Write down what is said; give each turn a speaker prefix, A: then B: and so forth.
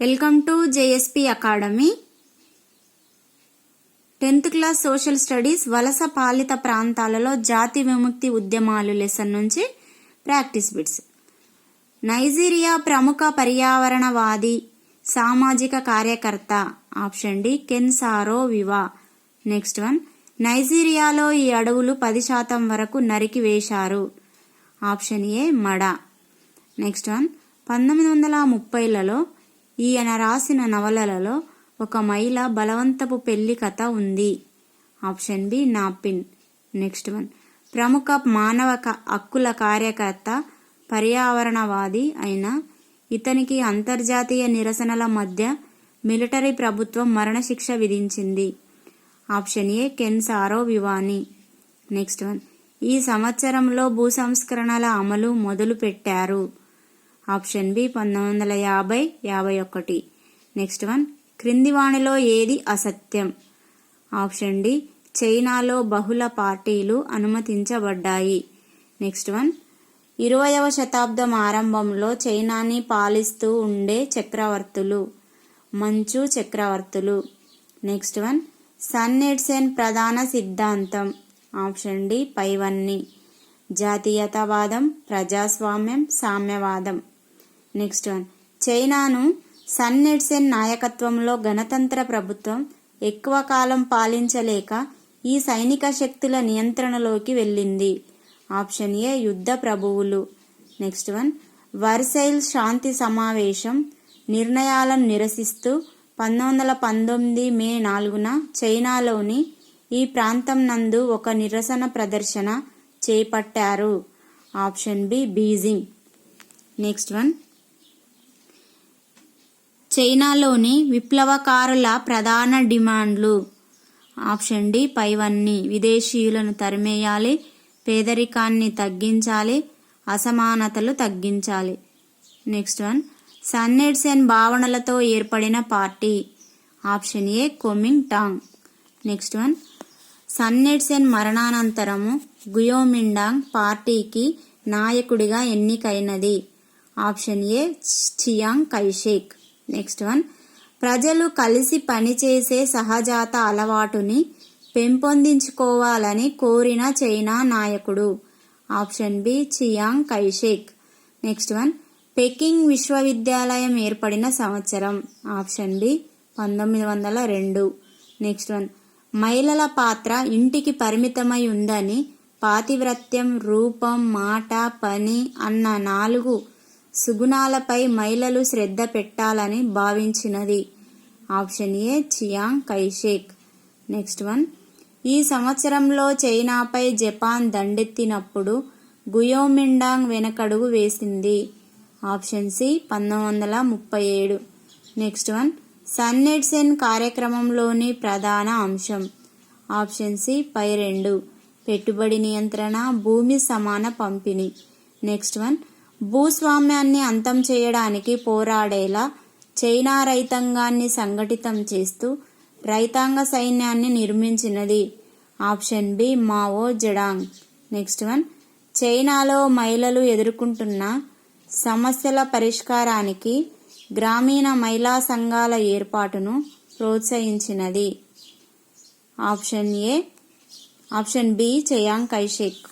A: Welcome to JSP academy. 10th class social studies వలస పాలిత ప్రాంతాలలో జాతి విముక్తి ఉద్యమాలు లెసన్ నుంచి ప్రాక్టీస్ బిట్స్. నైజీరియా ప్రముఖ పర్యావరణవాది సామాజిక కార్యకర్త. Option D Ken Saro Wiwa. Next one, నైజీరియాలో ఈ అడవులు 10% వరకు నరికి వేశారు. ఆప్షన్ ఏ మడ. నెక్స్ట్ వన్, 1930లలో ఈయన రాసిన నవలలలో ఒక మహిళ బలవంతపు పెళ్లి కథ ఉంది. ఆప్షన్ బి నాపిన్. నెక్స్ట్ వన్, ప్రముఖ మానవ హక్కుల కార్యకర్త పర్యావరణవాది అయిన ఇతనికి అంతర్జాతీయ నిరసనల మధ్య మిలిటరీ ప్రభుత్వం మరణశిక్ష విధించింది. ఆప్షన్ ఏ కెన్సారో వివాని. నెక్స్ట్ వన్, ఈ సంవత్సరంలో భూసంస్కరణల అమలు మొదలు పెట్టారు. Option B 1950-51. నెక్స్ట్ వన్, క్రింది వాణిలో ఏది అసత్యం. ఆప్షన్ డి చైనాలో బహుళ పార్టీలు అనుమతించబడ్డాయి. నెక్స్ట్ వన్, 20వ శతాబ్దం ఆరంభంలో చైనాని పాలిస్తూ ఉండే చక్రవర్తులు మంచు చక్రవర్తులు. నెక్స్ట్ వన్, సన్ ఎట్సెన్ ప్రధాన సిద్ధాంతం. ఆప్షన్ డి పైవన్నీ. జాతీయతావాదం, ప్రజాస్వామ్యం, సామ్యవాదం. నెక్స్ట్ వన్, చైనాను సన్ ఎట్సెన్ నాయకత్వంలో గణతంత్ర ప్రభుత్వం ఎక్కువ కాలం పాలించలేక ఈ సైనిక శక్తుల నియంత్రణలోకి వెళ్ళింది. ఆప్షన్ ఏ యుద్ధ ప్రభువులు. నెక్స్ట్ వన్, వర్సైల్స్ శాంతి సమావేశం నిర్ణయాలను నిరసిస్తూ 1919 మే 4న చైనాలోని ఈ ప్రాంతం నందు ఒక నిరసన ప్రదర్శన చేపట్టారు. Option B Beijing. Next one, చైనాలోని విప్లవకారుల ప్రధాన డిమాండ్లు. ఆప్షన్ డి పైవన్నీ. విదేశీయులను తరిమేయాలి, పేదరికాన్ని తగ్గించాలి, అసమానతలు తగ్గించాలి. నెక్స్ట్ వన్, సన్ ఎట్సెన్ భావనలతో ఏర్పడిన పార్టీ. Option A Kuomintang. Next one, Sun Yatsen మరణానంతరము గుయోమిండాంగ్ పార్టీకి నాయకుడిగా ఎన్నికైనది. Option A Chiang Kaishek. Next one, ప్రజలు కలిసి పనిచేసే సహజాత అలవాటుని పెంపొందించుకోవాలని కోరిన చైనా నాయకుడు. Option B Chiang Kaishek. Next one, Peking విశ్వవిద్యాలయం ఏర్పడిన సంవత్సరం. Option B 1902. నెక్స్ట్ వన్, మహిళల పాత్ర ఇంటికి పరిమితమై ఉందని పాతివ్రత్యం, రూపం, మాట, పని అన్న 4 సుగుణాలపై మహిళలు శ్రద్ధ పెట్టాలని భావించినది. Option A Chiang Kaishek. Next one, ఈ సంవత్సరంలో చైనాపై జపాన్ దండెత్తినప్పుడు గుయోమిండాంగ్ వెనకడుగు వేసింది. Option C 1937. Next one, Sun Yatsen కార్యక్రమంలోని ప్రధాన అంశం. ఆప్షన్ సి పై 2. పెట్టుబడి నియంత్రణ, భూమి సమాన పంపిణీ. నెక్స్ట్ వన్, భూస్వామ్యాన్ని అంతం చేయడానికి పోరాడేలా చైనా రైతాంగాన్ని సంఘటితం చేస్తూ రైతాంగ సైన్యాన్ని నిర్మించినది. Option B Mao Zedong. Next one, చైనాలో మహిళలు ఎదుర్కొంటున్న సమస్యల పరిష్కారానికి గ్రామీణ మహిళా సంఘాల ఏర్పాటును ప్రోత్సహించినది. Option B Chiang కైషేక్.